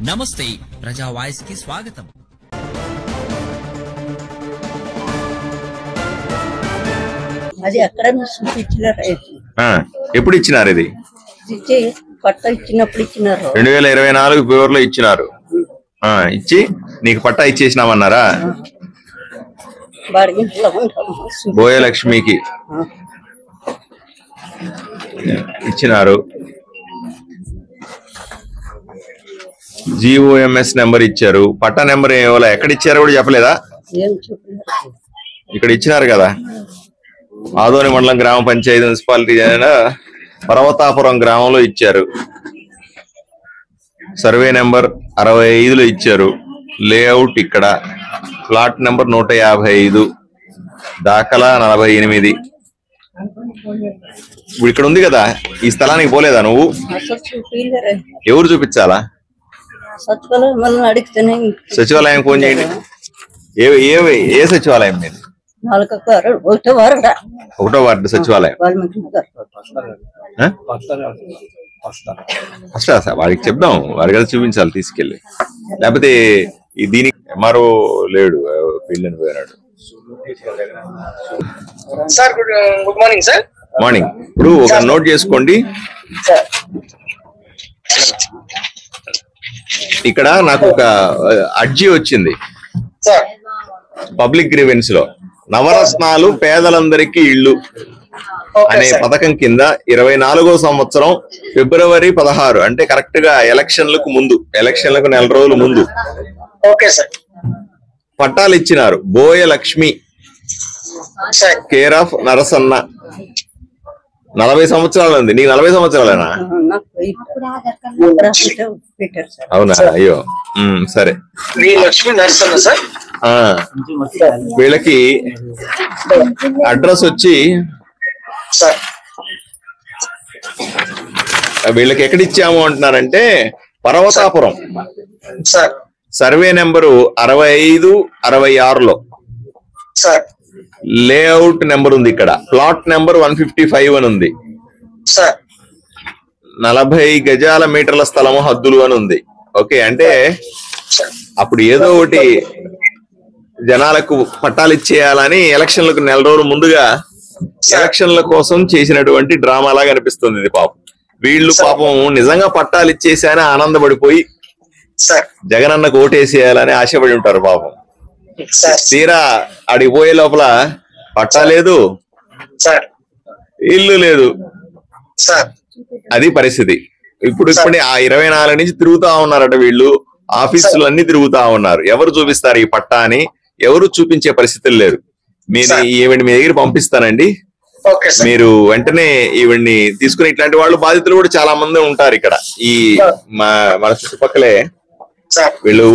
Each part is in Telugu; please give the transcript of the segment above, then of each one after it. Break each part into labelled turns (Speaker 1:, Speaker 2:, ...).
Speaker 1: నమస్తే ప్రజా వాయిస్ కి స్వాగతం.
Speaker 2: అది అక్కడ
Speaker 3: ఎప్పుడు ఇచ్చినారు? ఇది
Speaker 2: పట్టా ఇచ్చినప్పుడు ఇచ్చినారు.
Speaker 3: 2024 ఫిబ్రవరిలో ఇచ్చినారు. ఇచ్చి నీకు పట్టా ఇచ్చేసినామన్నారా? బోయలక్ష్మికి ఇచ్చినారు. GOMS నెంబర్ ఇచ్చారు. పట్టా నెంబర్ ఏమో ఎక్కడ ఇచ్చారో కూడా చెప్పలేదా? ఇక్కడ ఇచ్చినారు కదా. ఆదోని మండలం గ్రామ పంచాయతీ మున్సిపాలిటీ పర్వతాపురం గ్రామంలో ఇచ్చారు. సర్వే నెంబర్ 65లో ఇచ్చారు. లేఅవుట్ ఇక్కడ. Plot number 155, దాఖలా 48. ఇప్పుడు ఇక్కడ ఉంది కదా, ఈ స్థలానికి పోలేదా నువ్వు? ఎవరు చూపించాలా? సచివాలయం ఫోన్ చేయండి. ఏ సచివాలయం మీది? 1వ వార్డు సచివాలయం. వాడికి చెప్దాం, వాడి కదా చూపించాలి తీసుకెళ్ళి. లేకపోతే దీనికి మరో లేడు, పిల్లని పోయినాడు.
Speaker 4: Sir good morning sir.
Speaker 3: Morning. ఇప్పుడు ఒక నోట్ చేసుకోండి. ఇక్కడ నాకు ఒక అర్జీ వచ్చింది పబ్లిక్ గ్రీవెన్స్ లో. నవరత్నాలు పేదలందరికీ ఇళ్ళు అనే పథకం కింద 24వ సంవత్సరం ఫిబ్రవరి 16, అంటే కరెక్ట్ గా ఎలక్షన్లకు ముందు, ఎలక్షన్లకు 4 రోజుల ముందు పట్టాలు ఇచ్చినారు. బోయలక్ష్మి కేర్ ఆఫ్ నరసన్న. 40 సంవత్సరాలు ఉంది. నీకు 40 సంవత్సరాలేనా? అవునా? అయ్యో సరే. వీళ్ళకి అడ్రస్ వచ్చి వీళ్ళకి ఎక్కడిచ్చాము అంటున్నారంటే పర్వతాపురం. సర్వే నెంబరు 65, 66లో లేఅవుట్ నెంబర్ ఉంది ఇక్కడ. ప్లాట్ నెంబర్ 155 అని ఉంది. 40 గజాల మీటర్ల స్థలము హద్దులు అని ఉంది. ఓకే, అంటే అప్పుడు ఏదో ఒకటి జనాలకు పట్టాలు ఇచ్చేయాలని ఎలక్షన్లకు 4 రోజులు ముందుగా ఎలక్షన్ల కోసం చేసినటువంటి డ్రామా లాగా అనిపిస్తుంది ఇది. పాపం వీళ్ళు పాపం నిజంగా పట్టాలు ఇచ్చేసాని ఆనందపడిపోయి జగనన్నకు ఓటేసేయాలని ఆశపడి ఉంటారు పాపం. తీరా అడిగి పోయే లోపల పట్టా లేదు, ఇల్లు లేదు. అది పరిస్థితి. ఇప్పుడు ఆ 24 నుంచి తిరుగుతా ఉన్నారట వీళ్ళు. ఆఫీసులన్నీ తిరుగుతా ఉన్నారు. ఎవరు చూపిస్తారు ఈ పట్టా అని? ఎవరు చూపించే పరిస్థితులు లేరు. మీరు ఈవిడ్ని మీ దగ్గర పంపిస్తానండి. మీరు వెంటనే ఈవిడ్ని తీసుకుని, ఇట్లాంటి వాళ్ళు బాధితులు కూడా చాలా మంది ఉంటారు ఇక్కడ ఈ మన చుట్టుపక్కలే. వీళ్ళు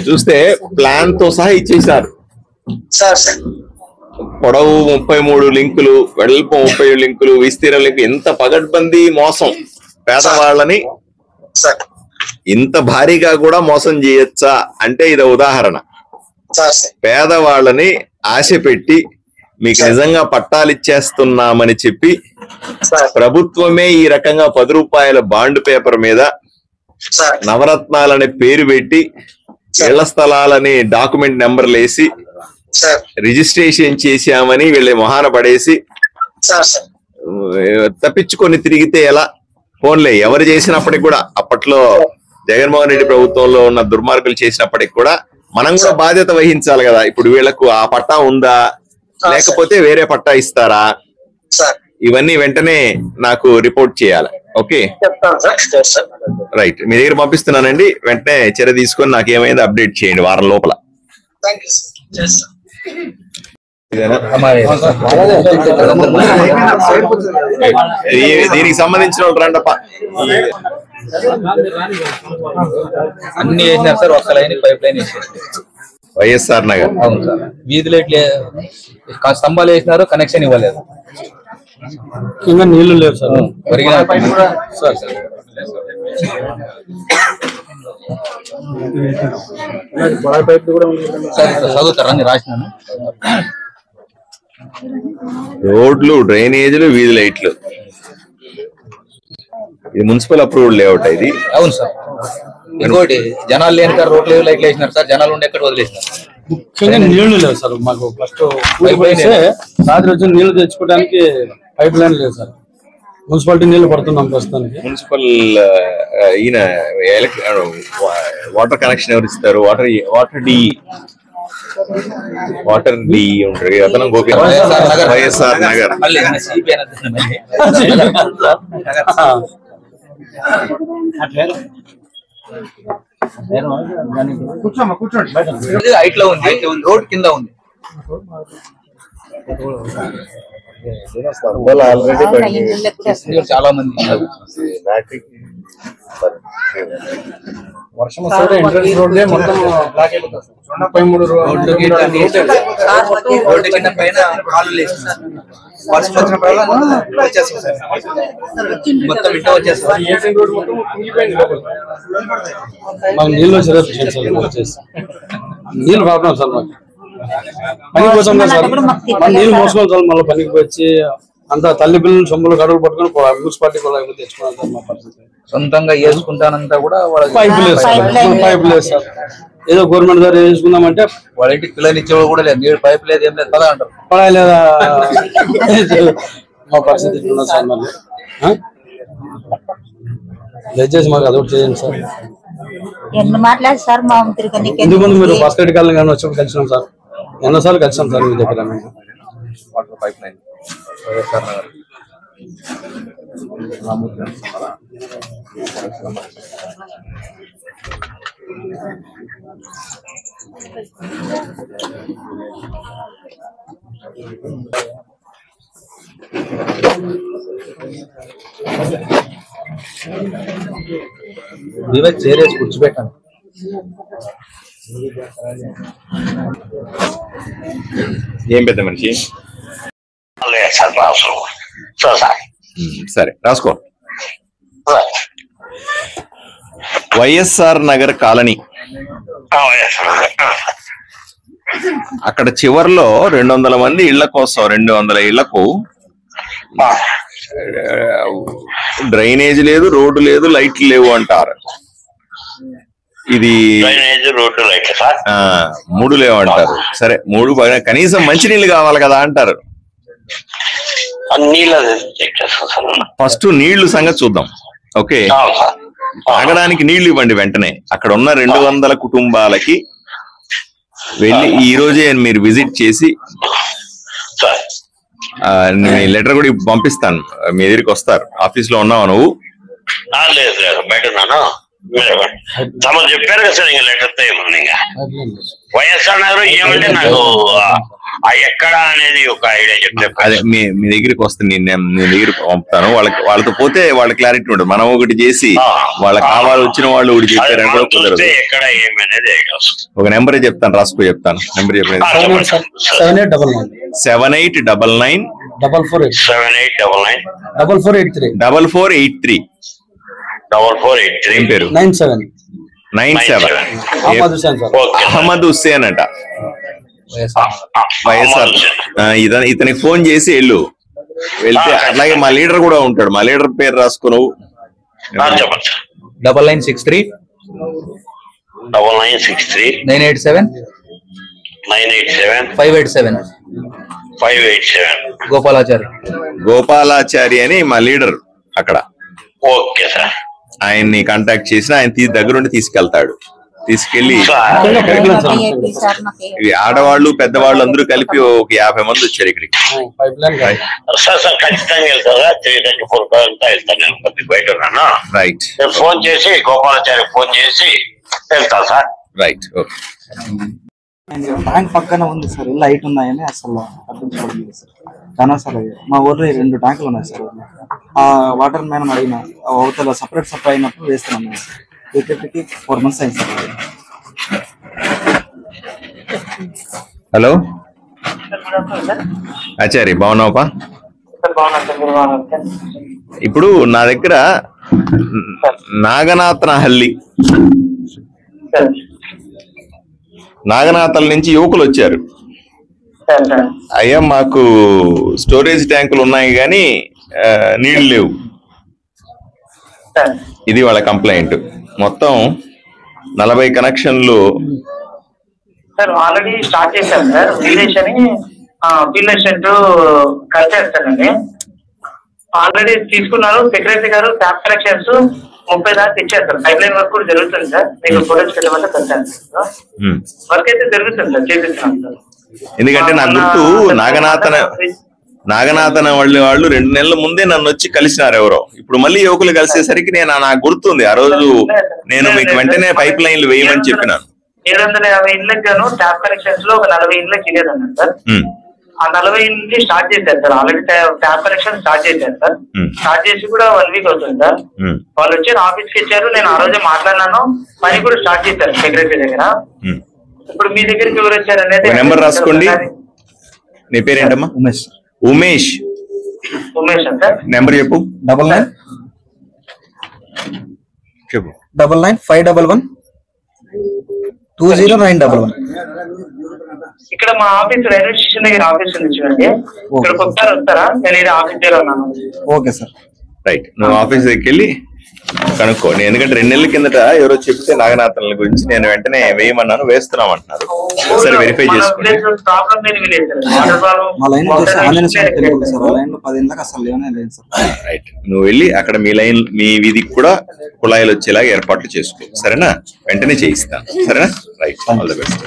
Speaker 3: చూస్తే ప్లాన్ తో సహా ఇచ్చేసారు. పొడవు 33 లింకులు, వెడల్పు 37 లింకులు, విస్తీర్ణ లింకు. ఎంత పగడ్బందీ మోసం! పేదవాళ్ళని ఇంత భారీగా కూడా మోసం చేయొచ్చా అంటే ఇది ఉదాహరణ. పేదవాళ్ళని ఆశ పెట్టి మీకు నిజంగా పట్టాలు ఇచ్చేస్తున్నామని చెప్పి ప్రభుత్వమే ఈ రకంగా 10 రూపాయల బాండ్ పేపర్ మీద నవరత్నాలనే పేరు పెట్టి ఇళ్ల స్థలాలని డాక్యుమెంట్ నెంబర్లు వేసి రిజిస్ట్రేషన్ చేశామని వీళ్ళ మొహాన పడేసి తప్పించుకొని తిరిగితే ఎలా? ఫోన్లే ఎవరు చేసినప్పటికి కూడా, అప్పట్లో జగన్మోహన్ రెడ్డి ప్రభుత్వంలో ఉన్న దుర్మార్గులు చేసినప్పటికి కూడా మనం కూడా బాధ్యత వహించాలి కదా. ఇప్పుడు వీళ్లకు ఆ పట్టా ఉందా, లేకపోతే వేరే పట్టా ఇస్తారా? ఇవన్నీ వెంటనే నాకు రిపోర్ట్ చేయాలి. ఓకే రైట్, మీ దగ్గర పంపిస్తున్నానండి. వెంటనే చర్య తీసుకొని నాకు ఏమైంది అప్డేట్ చేయండి వారం లోపల. దీనికి సంబంధించిన వాళ్ళు రండప్ప.
Speaker 5: అన్ని వేసినారు సార్. ఒక్క లైన్ పైప్ లైన్ వేసారు.
Speaker 3: వైఎస్ఆర్ నగర్.
Speaker 5: అవును సార్. వీధిలో స్తంభాలు వేసినారు, కనెక్షన్ ఇవ్వలేదు.
Speaker 6: కింద నీళ్లు లేవు సార్.
Speaker 5: చదువుతారా? అన్ని రాసినాను.
Speaker 3: రోడ్లు, డ్రైనేజీలు, వీధి లైట్లు. ఇది మున్సిపల్ అప్రూవ్డ్ లేఅవుట్ ఇది.
Speaker 5: అవును సార్. ఇంకోటి జనాలు లేని కాడ రోడ్లు లైట్లు వేసినారు సార్, జనాలు ఉండే ఎక్కడ వదిలేసినారు.
Speaker 6: ముఖ్యంగా నీళ్లు లేవు సార్. మాకు ఫస్ట్ రాత్రి వచ్చి నీళ్లు తెచ్చుకోవడానికి పైప్ లైన్ లేదు సార్. మున్సిపాలిటీ నీళ్లు పడుతున్నాం ప్రస్తుతానికి.
Speaker 3: మున్సిపల్ ఈయన వాటర్ కనెక్షన్ ఎవరు ఇస్తారు? వాటర్ డి ఉంటాడు అతను గోపి వైఎస్ఆర్ నగర్.
Speaker 5: హైట్ లో ఉంది, రోడ్ కింద ఉంది. చాలా మంది
Speaker 6: వర్షం వస్తే ఎంట్రన్స్ రోడ్ మొత్తం బ్లాక్ అయిపోతుంది. 33
Speaker 5: రోడ్డు కింద పైన కాలు వేస్తున్నారు. వర్షం వచ్చినప్పుడల్లా వచ్చేస్తాం సార్, మొత్తం ఇంట్లో వచ్చేస్తాం.
Speaker 6: మాకు నీళ్ళు వచ్చేసి నీళ్ళు ప్రాబ్లం సార్. మాకు పనికి పోతాం కదా సార్, మన నీళ్ళు మోసుకోవాలి సార్. మళ్ళీ పనికి వచ్చి అంత తల్లి పిల్లలు సొమ్ములు గడువులు పట్టుకుని మున్సిపాలిటీ కూడా తెచ్చుకున్నాం సార్. మా పరిస్థితి
Speaker 5: సొంతంగా వేసుకుంటానంతా కూడా
Speaker 6: పైపు లేదు సార్. పైపు లేదు సార్. ఏదో గవర్నమెంట్ ద్వారా వేసుకుందామంటే
Speaker 5: వాళ్ళ ఇంటికి పిల్లలు ఇచ్చేవాళ్ళు కూడా లేదు. నీళ్ళు పైపు లేదు, ఏం లేదు కదా అంటారు.
Speaker 6: పడాలేదా మా పరిస్థితి ఇట్లున్నా సార్. మళ్ళీ దయచేసి మాకు అదొకటి చేయండి సార్.
Speaker 7: ఎన్ని మాట్లాడు సార్ మా
Speaker 6: ఇందుకు ముందు మీరు బాస్కెట్ కాలం కానీ వచ్చినప్పుడు కలిసినాం సార్. ఎన్నోసార్లు కలిసాం సార్ మీ దగ్గర.
Speaker 5: Water pipe line YSR Nagar. ఇవే చేరేసి కూర్చోబెట్టాను.
Speaker 3: ఏం పెద్ద మనిషి? సరే రాసుకో. వైఎస్ఆర్ నగర్ కాలనీ. అక్కడ చివర్లో 200 మంది ఇళ్ల కోసం 200 ఇళ్లకు డ్రైనేజ్ లేదు, రోడ్డు లేదు, లైట్లు లేవు అంటారు. ఇది 3 లేవు అంటారు. సరే 3 కనీసం మంచినీళ్ళు కావాలి కదా అంటారు. ఫస్ట్ నీళ్లు సంగతి చూద్దాం. ఓకే, తాగడానికి నీళ్లు ఇవ్వండి వెంటనే. అక్కడ ఉన్న 200 కుటుంబాలకి వెళ్ళి ఈ రోజే మీరు విజిట్ చేసి లెటర్ కూడా పంపిస్తాను. మీ దగ్గరికి వస్తారు. ఆఫీస్ లో ఉన్నావా నువ్వు?
Speaker 8: లేదు లేదు, బయట ఉన్నాను. తమరు చెప్పారు కదా సార్, ఇంకా లెటర్ ఏముంది. ఇంకా వైఎస్ఆర్ నగర్ ఏమంటే నాకు ఎక్కడ అనేది ఒక ఐడియా చెప్తే.
Speaker 3: అదే మీ దగ్గరికి వస్తుంది, నేను మీ దగ్గరికి పంపుతాను. వాళ్ళతో పోతే వాళ్ళ క్లారిటీ ఉంటుంది. మనం ఒకటి చేసి వాళ్ళకి కావాలి వచ్చిన వాళ్ళు ఒకటి చెప్పారని కూడా కుదరదు.
Speaker 8: ఎక్కడ ఏమి అనేది
Speaker 3: ఒక నెంబర్ చెప్తాను, రాసుకో చెప్తాను. నెంబర్ చెప్పండి.
Speaker 6: 7899
Speaker 3: 4483 ఏం పేరు? 97 అహ్మద్ హుస్సేన్ అంట. వైఎస్ఆర్ ఇతనికి ఫోన్ చేసి వెళ్తే అట్లాగే మా లీడర్ కూడా ఉంటాడు. మా లీడర్ పేరు రాసుకో నువ్వు.
Speaker 5: 9963 987 587
Speaker 3: గోపాలాచారి అని మా లీడర్ అక్కడ.
Speaker 8: Okay sir.
Speaker 3: ఆయన్ని కాంటాక్ట్ చేసి ఆయన దగ్గరుండి తీసుకెళ్తాడు. తీసుకెళ్లి ఆడవాళ్ళు పెద్దవాళ్ళు అందరూ కలిపి ఒక 50 మంది వచ్చారు ఇక్కడికి.
Speaker 8: సార్ సార్ ఖచ్చితంగా వెళ్తారా? 3:34 వెళ్తాను. నేను కొద్దిగా బయట ఉన్నాను.
Speaker 3: రైట్.
Speaker 8: ఫోన్ చేసి గోపాలాచారి ఫోన్ చేసి వెళ్తాను సార్.
Speaker 3: రైట్. ఓకే.
Speaker 9: ట్యాంక్ పక్కన ఉంది సార్, ఇల్లు హైట్ ఉన్నాయని అసలు పట్టించుకోవట్లేదు సార్. కానీ సార్ మా ఊర్లో 2 ట్యాంకులు ఉన్నాయి సార్. ఆ వాటర్ మ్యాన్ అడిగిన అవతల సపరేట్ సప్లై అయినప్పుడు వేస్తున్నాం సార్. వీటికి 4 months అయింది సార్.
Speaker 3: హలో ఆచారి, బాగున్నావా? ఇప్పుడు నా దగ్గర నాగనాథల నుంచి యువకులు వచ్చారు. అయ్యా మాకు స్టోరేజ్ ట్యాంకులు ఉన్నాయి కానీ నీళ్లు లేవు. ఇది వాళ్ళ కంప్లైంట్. మొత్తం 40 కనెక్షన్లు
Speaker 4: సార్ ఆల్రెడీ స్టార్ట్ చేశాను సార్. విలేజ్ అని విలేజ్ కల్చర్ సార్ అండి ఆల్రెడీ తీసుకున్నారు. సెక్రటరీ గారు ట్యాప్ కనెక్షన్స్ 30 దాకా ఇచ్చారు సార్. పైప్ లైన్ వర్క్ కూడా జరుగుతుంది సార్. మీకు ఫోటోస్ పెట్టమంటే పెట్టాను సార్. వర్క్ అయితే జరుగుతుంది సార్, చేపిస్తున్నాను సార్.
Speaker 3: ఎందుకంటే నా గుర్తు నాగనాథన వాళ్ళు 2 నెలల ముందే నన్ను వచ్చి కలిసినారు ఎవరో. ఇప్పుడు మళ్ళీ యువకులు కలిసేసరికి నాకు గుర్తుంది ఆ రోజు నేను మీకు వెంటనే పైప్ లైన్లు వేయమని చెప్పినాను.
Speaker 4: 750 ఇళ్ళకి గాను ట్యాప్ కనెక్షన్స్ లో ఒక 40 ఇళ్ళకి ఇలేదన్నారు సార్. ఆ 40 ఇళ్ళకి స్టార్ట్ చేశారు sir. Already tap connection start చేశారు సార్. స్టార్ట్ చేసి కూడా 1 వీక్ అవుతుంది సార్. వాళ్ళు వచ్చి ఆఫీస్ కి ఇచ్చారు. నేను ఆ రోజే మాట్లాడినాను. పని కూడా స్టార్ట్ చేశారు సెక్రటరీ దగ్గర. ఇప్పుడు మీ దగ్గరికి ఎవరు వచ్చారు అనేది
Speaker 3: నెంబర్ రాసుకోండి. నీ పేరేంటమ్మా?
Speaker 9: ఉమేష్.
Speaker 3: ఉమేష్
Speaker 4: సార్.
Speaker 3: నెంబర్ చెప్పు.
Speaker 9: 99
Speaker 3: చెప్పు.
Speaker 9: 99 511 20911.
Speaker 4: ఇక్కడ మా ఆఫీస్ రైల్వే స్టేషన్ దగ్గర ఆఫీస్ ఉంది చూడండి. ఇక్కడికి ఒకసారి వస్తారా? నేను ఇది ఆఫీస్ దగ్గర ఉన్నాను.
Speaker 9: Okay sir.
Speaker 3: రైట్, నువ్వు ఆఫీస్ దగ్గరికి వెళ్ళి కనుక్కో. నేను ఎందుకంటే 2 నెలల కిందట ఎవరో చెప్తే నాగనాథన్ల గురించి నేను వెంటనే వేయమన్నాను, వేస్తున్నాం అంటున్నారు. సరే వెరిఫై చేసుకోండి.
Speaker 4: ప్రాబ్లం లేదు విలేజ్
Speaker 9: మా లైన్ వచ్చేసి ఆంజనేయ స్వామి టెంపుల్ సార్. ఆ లైన్ లో 10 ఇళ్ళకి అసలు లేనే లేదు సార్.
Speaker 3: రైట్, నువ్వు వెళ్ళి అక్కడ మీ వీధికి కూడా కుళాయిలు వచ్చేలాగా ఏర్పాట్లు చేసుకో. సరేనా? వెంటనే చేయిస్తాను. సరేనా? Right, all the best.